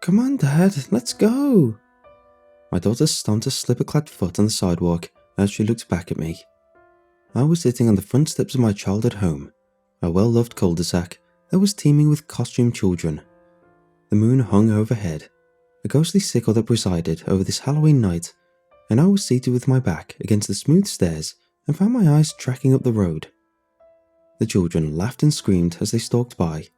Come on, Dad, let's go. My daughter stomped a slipper-clad foot on the sidewalk as she looked back at me. I was sitting on the front steps of my childhood home, a well-loved cul-de-sac that was teeming with costumed children. The moon hung overhead, a ghostly sickle that presided over this Halloween night, and I was seated with my back against the smooth stairs and found my eyes tracking up the road. The children laughed and screamed as they stalked by.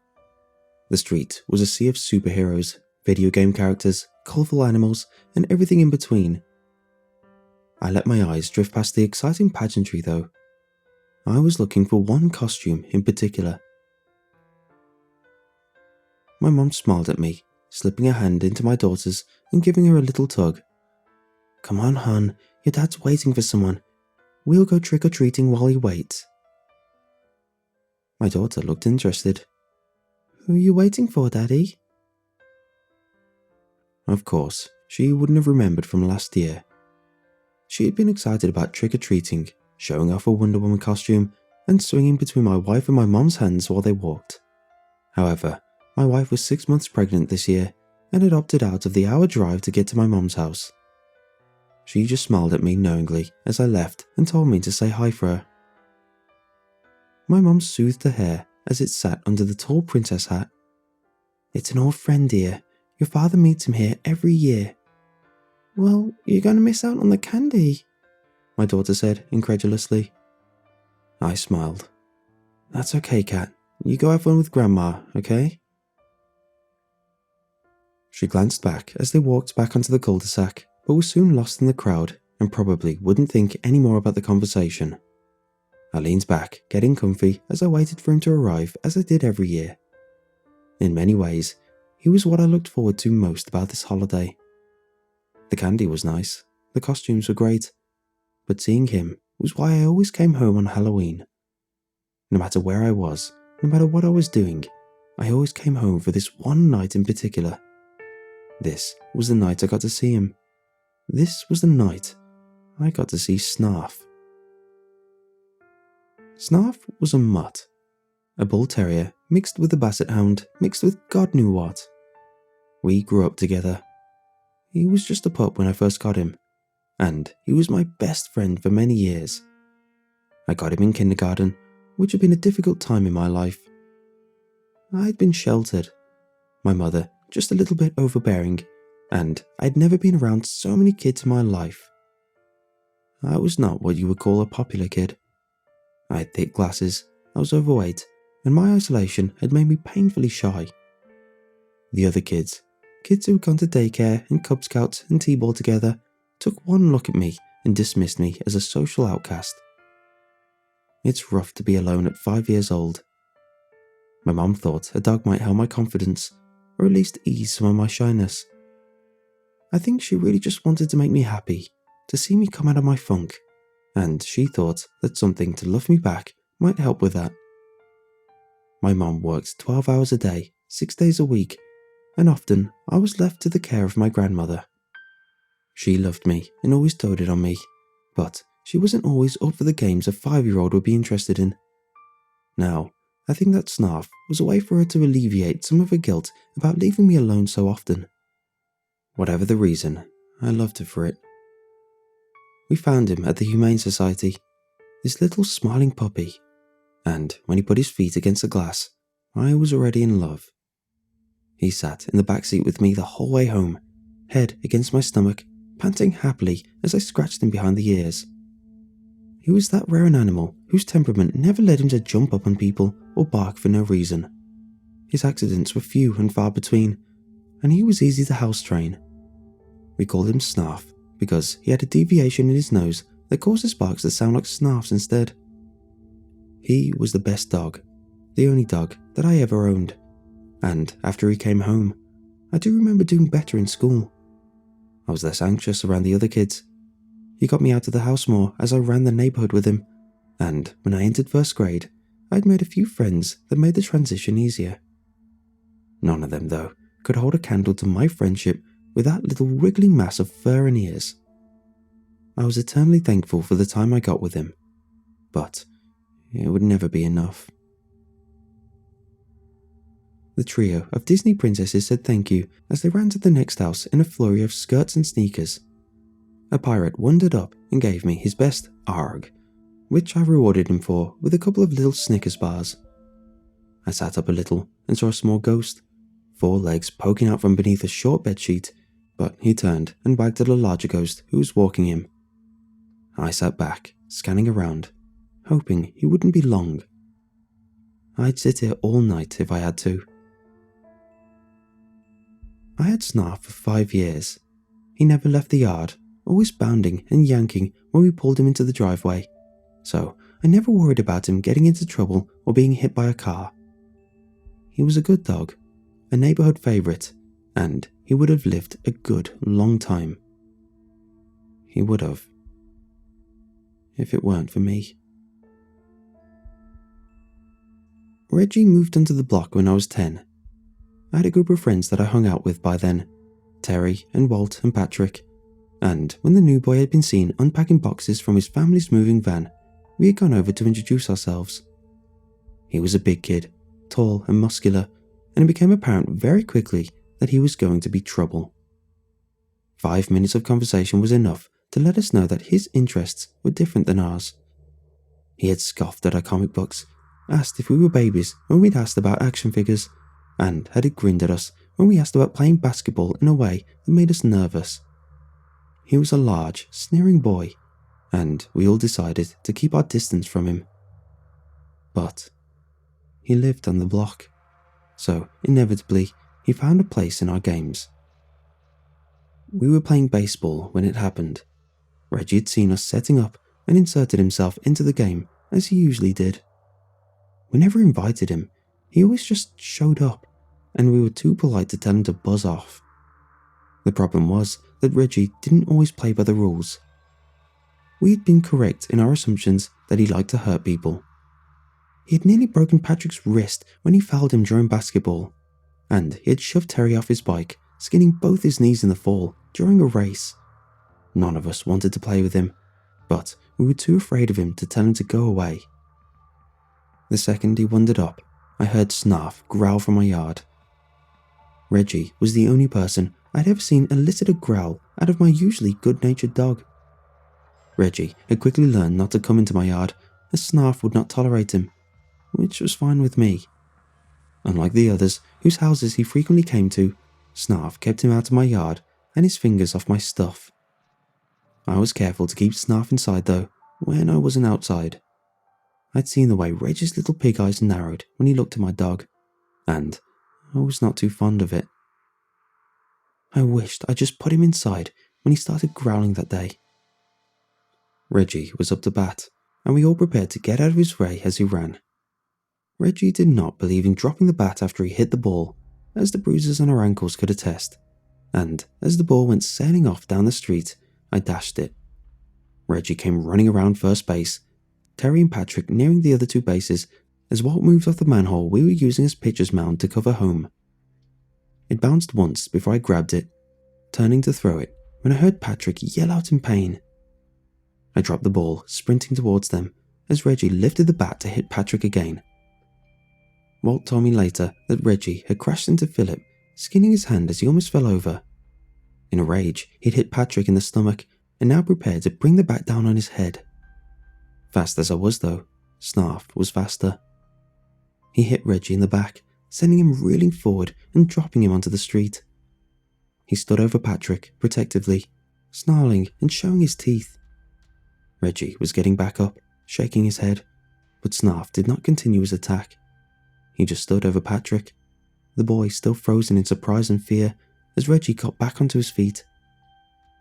The street was a sea of superheroes, video game characters, colourful animals, and everything in between. I let my eyes drift past the exciting pageantry though. I was looking for one costume in particular. My mom smiled at me, slipping her hand into my daughter's and giving her a little tug. Come on, hon, your dad's waiting for someone. We'll go trick-or-treating while he waits. My daughter looked interested. Who are you waiting for, Daddy? Of course, she wouldn't have remembered from last year. She had been excited about trick-or-treating, showing off a Wonder Woman costume, and swinging between my wife and my mom's hands while they walked. However, my wife was 6 months pregnant this year and had opted out of the hour drive to get to my mom's house. She just smiled at me knowingly as I left and told me to say hi for her. My mom soothed her hair as it sat under the tall princess hat. It's an old friend, dear. Your father meets him here every year. Well, you're going to miss out on the candy, my daughter said incredulously. I smiled. That's okay, Kat. You go have fun with Grandma, okay? She glanced back as they walked back onto the cul-de-sac, but was soon lost in the crowd and probably wouldn't think any more about the conversation. I leaned back, getting comfy as I waited for him to arrive as I did every year. In many ways, he was what I looked forward to most about this holiday. The candy was nice, the costumes were great, but seeing him was why I always came home on Halloween. No matter where I was, no matter what I was doing, I always came home for this one night in particular. This was the night I got to see him. This was the night I got to see Snarf. Snarf was a mutt, a bull terrier mixed with a basset hound mixed with God knew what. We grew up together. He was just a pup when I first got him, and he was my best friend for many years. I got him in kindergarten, which had been a difficult time in my life. I'd been sheltered, my mother just a little bit overbearing, and I'd never been around so many kids in my life. I was not what you would call a popular kid. I had thick glasses, I was overweight, and my isolation had made me painfully shy. The other kids who had gone to daycare and Cub Scouts and T-ball together, took one look at me and dismissed me as a social outcast. It's rough to be alone at 5 years old. My mom thought a dog might help my confidence, or at least ease some of my shyness. I think she really just wanted to make me happy, to see me come out of my funk, and she thought that something to love me back might help with that. My mom worked 12 hours a day, 6 days a week, and often I was left to the care of my grandmother. She loved me and always doted on me, but she wasn't always up for the games a 5-year-old would be interested in. Now, I think that Snarf was a way for her to alleviate some of her guilt about leaving me alone so often. Whatever the reason, I loved her for it. We found him at the Humane Society, this little smiling puppy, and when he put his feet against the glass, I was already in love. He sat in the back seat with me the whole way home, head against my stomach, panting happily as I scratched him behind the ears. He was that rare an animal whose temperament never led him to jump up on people or bark for no reason. His accidents were few and far between, and he was easy to house train. We called him Snarf because he had a deviation in his nose that caused his barks to sound like snarfs instead. He was the best dog, the only dog that I ever owned, and after he came home, I do remember doing better in school. I was less anxious around the other kids. He got me out of the house more as I ran the neighbourhood with him, and when I entered first grade, I'd made a few friends that made the transition easier. None of them, though, could hold a candle to my friendship with that little wriggling mass of fur and ears. I was eternally thankful for the time I got with him, but it would never be enough. The trio of Disney princesses said thank you as they ran to the next house in a flurry of skirts and sneakers. A pirate wandered up and gave me his best arg, which I rewarded him for with a couple of little Snickers bars. I sat up a little and saw a small ghost, 4 legs poking out from beneath a short bedsheet, but he turned and wagged at a larger ghost who was walking him. I sat back, scanning around, hoping he wouldn't be long. I'd sit here all night if I had to. I had Snarf for 5 years. He never left the yard, always bounding and yanking when we pulled him into the driveway, so I never worried about him getting into trouble or being hit by a car. He was a good dog, a neighborhood favorite, and he would have lived a good long time. He would have, if it weren't for me. Reggie moved onto the block when I was 10. I had a group of friends that I hung out with by then, Terry and Walt and Patrick, and when the new boy had been seen unpacking boxes from his family's moving van, we had gone over to introduce ourselves. He was a big kid, tall and muscular, and it became apparent very quickly that he was going to be trouble. 5 minutes of conversation was enough to let us know that his interests were different than ours. He had scoffed at our comic books, asked if we were babies when we'd asked about action figures, and had grinned at us when we asked about playing basketball in a way that made us nervous. He was a large, sneering boy, and we all decided to keep our distance from him. But he lived on the block, so inevitably he found a place in our games. We were playing baseball when it happened. Reggie had seen us setting up and inserted himself into the game as he usually did. We never invited him, he always just showed up, and we were too polite to tell him to buzz off. The problem was that Reggie didn't always play by the rules. We had been correct in our assumptions that he liked to hurt people. He had nearly broken Patrick's wrist when he fouled him during basketball, and he had shoved Terry off his bike, skinning both his knees in the fall during a race. None of us wanted to play with him, but we were too afraid of him to tell him to go away. The second he wandered up, I heard Snarf growl from my yard. Reggie was the only person I'd ever seen elicit a growl out of my usually good-natured dog. Reggie had quickly learned not to come into my yard, as Snarf would not tolerate him, which was fine with me. Unlike the others whose houses he frequently came to, Snarf kept him out of my yard and his fingers off my stuff. I was careful to keep Snarf inside though, when I wasn't outside. I'd seen the way Reggie's little pig eyes narrowed when he looked at my dog, and I was not too fond of it. I wished I'd just put him inside when he started growling that day. Reggie was up to bat, and we all prepared to get out of his way as he ran. Reggie did not believe in dropping the bat after he hit the ball, as the bruises on our ankles could attest, and as the ball went sailing off down the street, I dashed it. Reggie came running around first base, Terry and Patrick nearing the other 2 bases as Walt moved off the manhole we were using as pitcher's mound to cover home. It bounced once before I grabbed it, turning to throw it when I heard Patrick yell out in pain. I dropped the ball, sprinting towards them, as Reggie lifted the bat to hit Patrick again. Walt told me later that Reggie had crashed into Philip, skinning his hand as he almost fell over. In a rage, he'd hit Patrick in the stomach and now prepared to bring the bat down on his head. Fast as I was though, Snarf was faster. He hit Reggie in the back, sending him reeling forward and dropping him onto the street. He stood over Patrick, protectively, snarling and showing his teeth. Reggie was getting back up, shaking his head, but Snarf did not continue his attack. He just stood over Patrick, the boy still frozen in surprise and fear as Reggie got back onto his feet.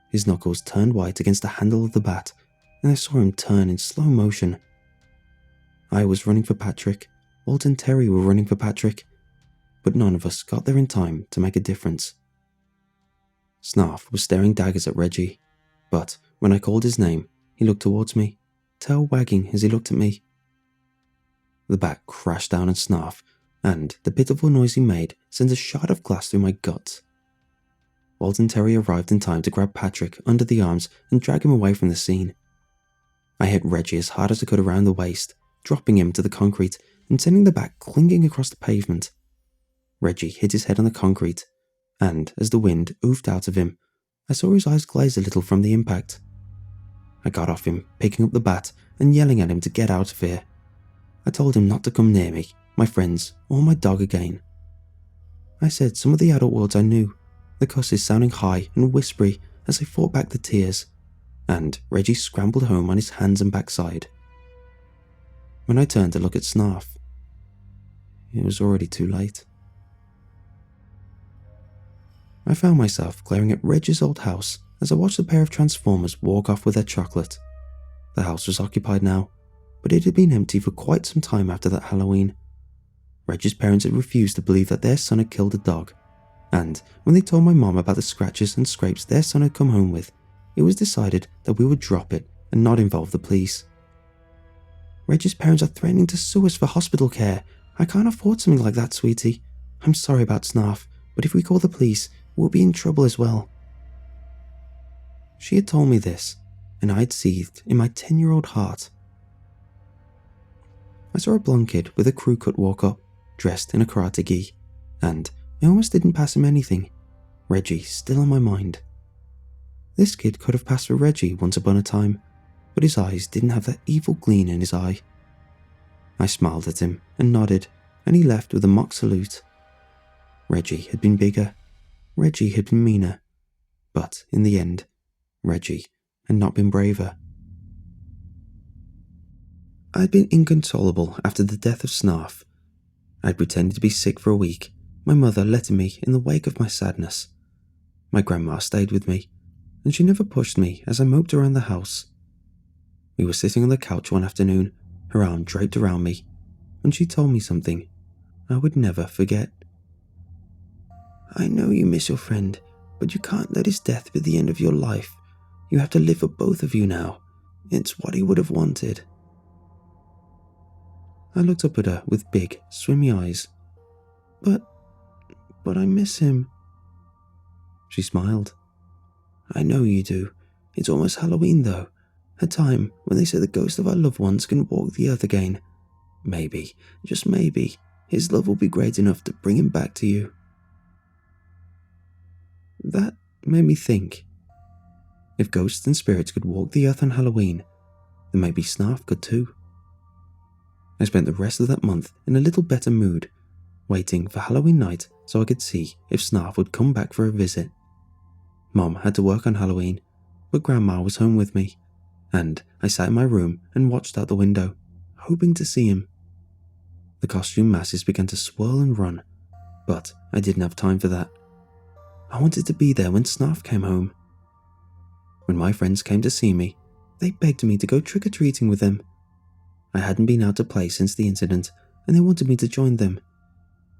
His knuckles turned white against the handle of the bat, and I saw him turn in slow motion. I was running for Patrick, Walt and Terry were running for Patrick, but none of us got there in time to make a difference. Snarf was staring daggers at Reggie, but when I called his name, he looked towards me, tail wagging as he looked at me. The bat crashed down on Snarf, and the pitiful noise he made sent a shot of glass through my guts. Walt and Terry arrived in time to grab Patrick under the arms and drag him away from the scene. I hit Reggie as hard as I could around the waist, dropping him to the concrete and sending the bat clinging across the pavement. Reggie hit his head on the concrete, and as the wind oofed out of him, I saw his eyes glaze a little from the impact. I got off him, picking up the bat and yelling at him to get out of here. I told him not to come near me, my friends, or my dog again. I said some of the adult words I knew, the cusses sounding high and whispery as I fought back the tears, and Reggie scrambled home on his hands and backside. When I turned to look at Snarf, it was already too late. I found myself glaring at Reggie's old house as I watched a pair of Transformers walk off with their chocolate. The house was occupied now, but it had been empty for quite some time after that Halloween. Reggie's parents had refused to believe that their son had killed a dog, and when they told my mom about the scratches and scrapes their son had come home with, it was decided that we would drop it and not involve the police. Reggie's parents are threatening to sue us for hospital care. I can't afford something like that, sweetie. I'm sorry about Snarf, but if we call the police, we'll be in trouble as well. She had told me this, and I'd seethed in my 10-year-old heart. I saw a blonde kid with a crew cut walk up, dressed in a karate gi, and I almost didn't pass him anything. Reggie still on my mind. This kid could have passed for Reggie once upon a time, but his eyes didn't have that evil gleam in his eye. I smiled at him and nodded, and he left with a mock salute. Reggie had been bigger. Reggie had been meaner. But in the end, Reggie had not been braver. I'd been inconsolable after the death of Snarf. I'd pretended to be sick for a week, my mother letting me in the wake of my sadness. My grandma stayed with me, and she never pushed me as I moped around the house. We were sitting on the couch one afternoon, her arm draped around me, and she told me something I would never forget. I know you miss your friend, but you can't let his death be the end of your life. You have to live for both of you now. It's what he would have wanted. I looked up at her with big, swimmy eyes. But I miss him. She smiled. I know you do. It's almost Halloween though, a time when they say the ghosts of our loved ones can walk the earth again. Maybe, just maybe, his love will be great enough to bring him back to you. That made me think. If ghosts and spirits could walk the earth on Halloween, then maybe Snarf could too. I spent the rest of that month in a little better mood, waiting for Halloween night so I could see if Snarf would come back for a visit. Mom had to work on Halloween, but Grandma was home with me, and I sat in my room and watched out the window, hoping to see him. The costume masses began to swirl and run, but I didn't have time for that. I wanted to be there when Snarf came home. When my friends came to see me, they begged me to go trick-or-treating with them. I hadn't been out to play since the incident, and they wanted me to join them.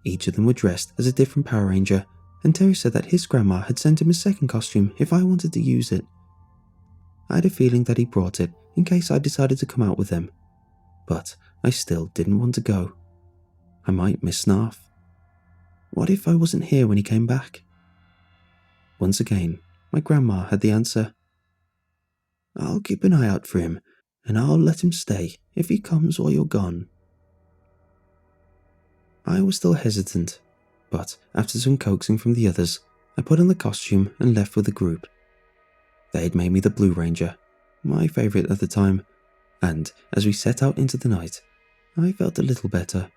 Each of them were dressed as a different Power Ranger, and Terry said that his grandma had sent him a second costume if I wanted to use it. I had a feeling that he brought it in case I decided to come out with them, but I still didn't want to go. I might miss Snarf. What if I wasn't here when he came back? Once again, my grandma had the answer. I'll keep an eye out for him, and I'll let him stay if he comes while you're gone. I was still hesitant, but after some coaxing from the others, I put on the costume and left with the group. They had made me the Blue Ranger, my favourite at the time, and as we set out into the night, I felt a little better.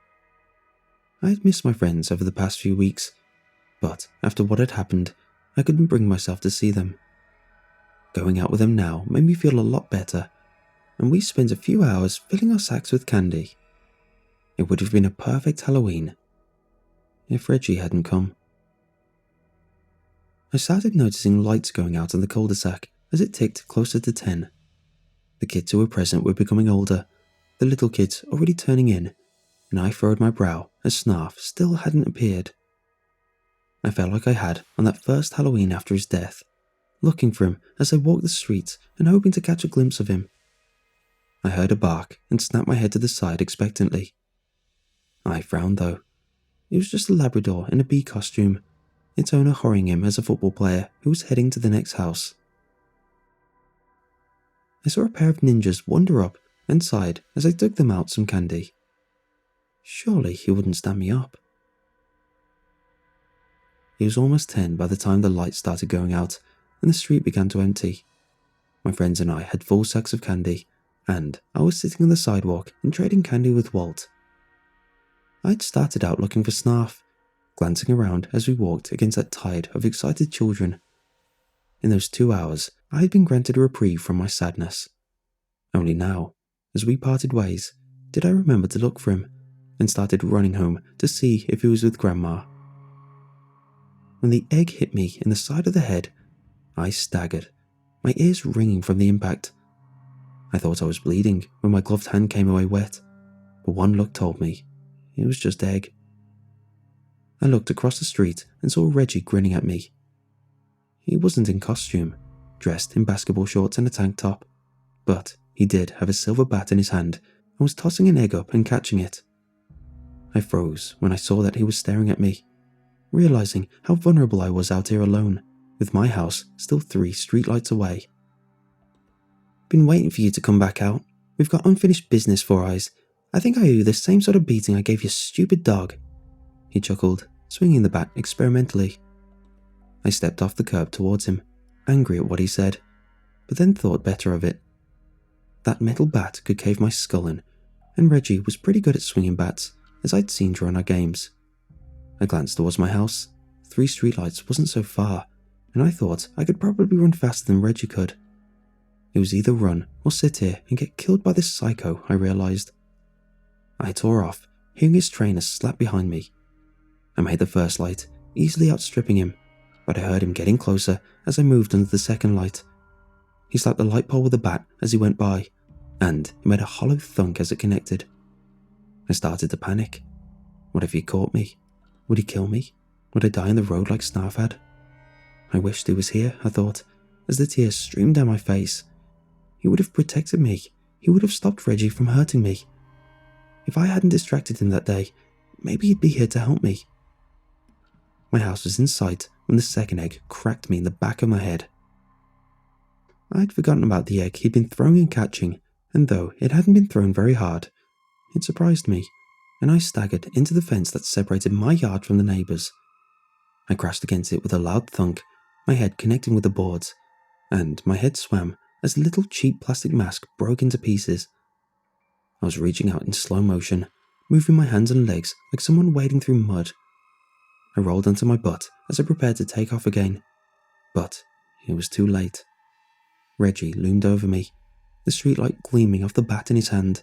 I had missed my friends over the past few weeks, but after what had happened, I couldn't bring myself to see them. Going out with them now made me feel a lot better, and we spent a few hours filling our sacks with candy. It would have been a perfect Halloween if Reggie hadn't come. I started noticing lights going out on the cul-de-sac as it ticked closer to 10. The kids who were present were becoming older, the little kids already turning in, and I furrowed my brow as Snarf still hadn't appeared. I felt like I had on that first Halloween after his death, looking for him as I walked the streets and hoping to catch a glimpse of him. I heard a bark and snapped my head to the side expectantly. I frowned though. It was just a Labrador in a bee costume, its owner hurrying him as a football player who was heading to the next house. I saw a pair of ninjas wander up and sighed as I took them out some candy. Surely he wouldn't stand me up. It was almost 10 by the time the lights started going out and the street began to empty. My friends and I had full sacks of candy, and I was sitting on the sidewalk and trading candy with Walt. I'd started out looking for Snarf, glancing around as we walked against that tide of excited children. In those 2 hours, I had been granted a reprieve from my sadness. Only now, as we parted ways, did I remember to look for him, and started running home to see if he was with Grandma. When the egg hit me in the side of the head, I staggered, my ears ringing from the impact. I thought I was bleeding when my gloved hand came away wet, but one look told me it was just egg. I looked across the street and saw Reggie grinning at me. He wasn't in costume, dressed in basketball shorts and a tank top, but he did have a silver bat in his hand and was tossing an egg up and catching it. I froze when I saw that he was staring at me, realizing how vulnerable I was out here alone, with my house still 3 streetlights away. Been waiting for you to come back out. We've got unfinished business, Four Eyes. I think I owe you the same sort of beating I gave your stupid dog. He chuckled, swinging the bat experimentally. I stepped off the curb towards him, angry at what he said, but then thought better of it. That metal bat could cave my skull in, and Reggie was pretty good at swinging bats, as I'd seen during our games. I glanced towards my house. 3 streetlights wasn't so far, and I thought I could probably run faster than Reggie could. It was either run or sit here and get killed by this psycho, I realized. I tore off, hearing his trainer slap behind me. I made the first light, easily outstripping him, but I heard him getting closer as I moved under the second light. He slapped the light pole with a bat as he went by, and it made a hollow thunk as it connected. I started to panic. What if he caught me? Would he kill me? Would I die on the road like Snarf had? I wished he was here, I thought, as the tears streamed down my face. He would have protected me. He would have stopped Reggie from hurting me. If I hadn't distracted him that day, maybe he'd be here to help me. My house was in sight when the second egg cracked me in the back of my head. I'd forgotten about the egg he'd been throwing and catching, and though it hadn't been thrown very hard, it surprised me, and I staggered into the fence that separated my yard from the neighbours. I crashed against it with a loud thunk, my head connecting with the boards, and my head swam as a little cheap plastic mask broke into pieces. I was reaching out in slow motion, moving my hands and legs like someone wading through mud. I rolled onto my butt as I prepared to take off again, but it was too late. Reggie loomed over me, the streetlight gleaming off the bat in his hand.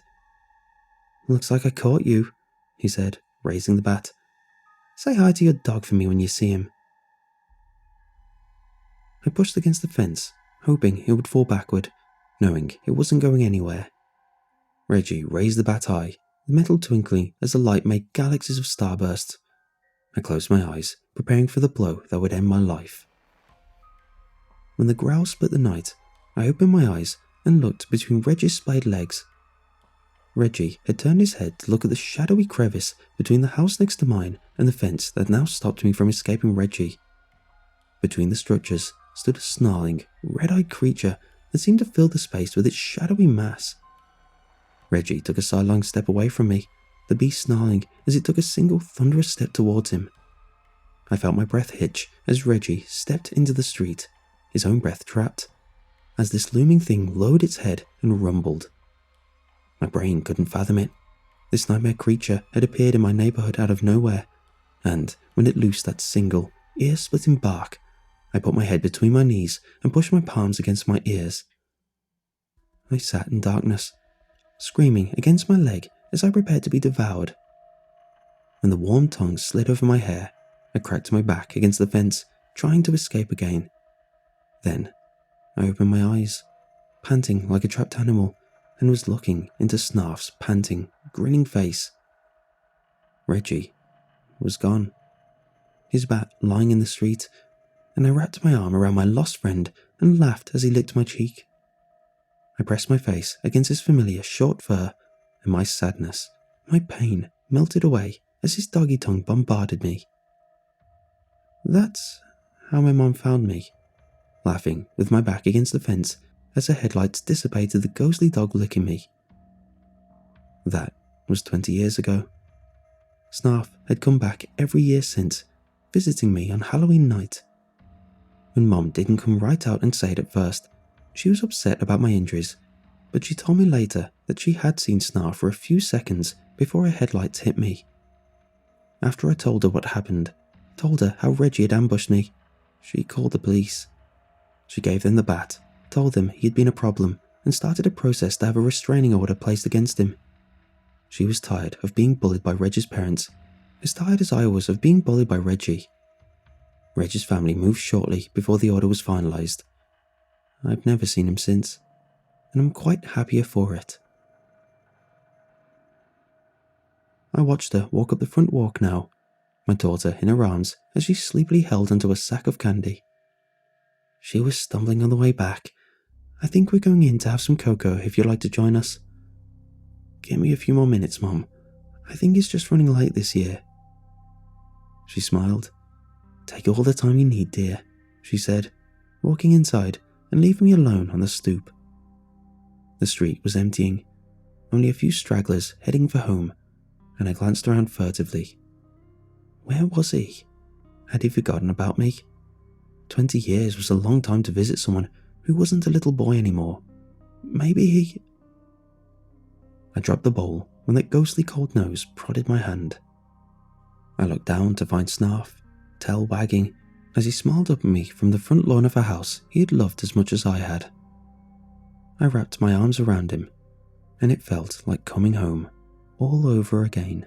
"Looks like I caught you," he said, raising the bat. "Say hi to your dog for me when you see him." I pushed against the fence, hoping it would fall backward, knowing it wasn't going anywhere. Reggie raised the bat high, the metal twinkling as the light made galaxies of starbursts. I closed my eyes, preparing for the blow that would end my life. When the growl split the night, I opened my eyes and looked between Reggie's splayed legs. Reggie had turned his head to look at the shadowy crevice between the house next to mine and the fence that now stopped me from escaping Reggie. Between the structures stood a snarling, red-eyed creature that seemed to fill the space with its shadowy mass. Reggie took a sidelong step away from me, the beast snarling as it took a single thunderous step towards him. I felt my breath hitch as Reggie stepped into the street, his own breath trapped, as this looming thing lowered its head and rumbled. My brain couldn't fathom it. This nightmare creature had appeared in my neighborhood out of nowhere, and when it loosed that single, ear-splitting bark, I put my head between my knees and pushed my palms against my ears. I sat in darkness, screaming against my leg as I prepared to be devoured. When the warm tongue slid over my hair, I cracked my back against the fence, trying to escape again. Then, I opened my eyes, panting like a trapped animal, and was looking into Snarf's panting, grinning face. Reggie was gone, his bat lying in the street, and I wrapped my arm around my lost friend and laughed as he licked my cheek. I pressed my face against his familiar short fur, and my sadness, my pain, melted away as his doggy tongue bombarded me. That's how my mom found me, laughing with my back against the fence as her headlights dissipated the ghostly dog licking me. That was 20 years ago. Snarf had come back every year since, visiting me on Halloween night. When Mom didn't come right out and say it at first, she was upset about my injuries, but she told me later that she had seen Snarf for a few seconds before her headlights hit me. After I told her what happened, told her how Reggie had ambushed me, she called the police. She gave them the bat, told them he had been a problem, and started a process to have a restraining order placed against him. She was tired of being bullied by Reggie's parents, as tired as I was of being bullied by Reggie. Reggie's family moved shortly before the order was finalised. I've never seen him since, and I'm quite happier for it. I watched her walk up the front walk now, my daughter in her arms as she sleepily held onto a sack of candy. She was stumbling on the way back. I think we're going in to have some cocoa if you'd like to join us. Give me a few more minutes, Mom. I think it's just running late this year. She smiled. Take all the time you need, dear, she said, walking inside and leaving me alone on the stoop. The street was emptying, only a few stragglers heading for home, and I glanced around furtively. Where was he? Had he forgotten about me? 20 years was a long time to visit someone who wasn't a little boy anymore. Maybe he... I dropped the bowl when that ghostly cold nose prodded my hand. I looked down to find Snarf, tail wagging, as he smiled up at me from the front lawn of a house he had loved as much as I had. I wrapped my arms around him, and it felt like coming home all over again.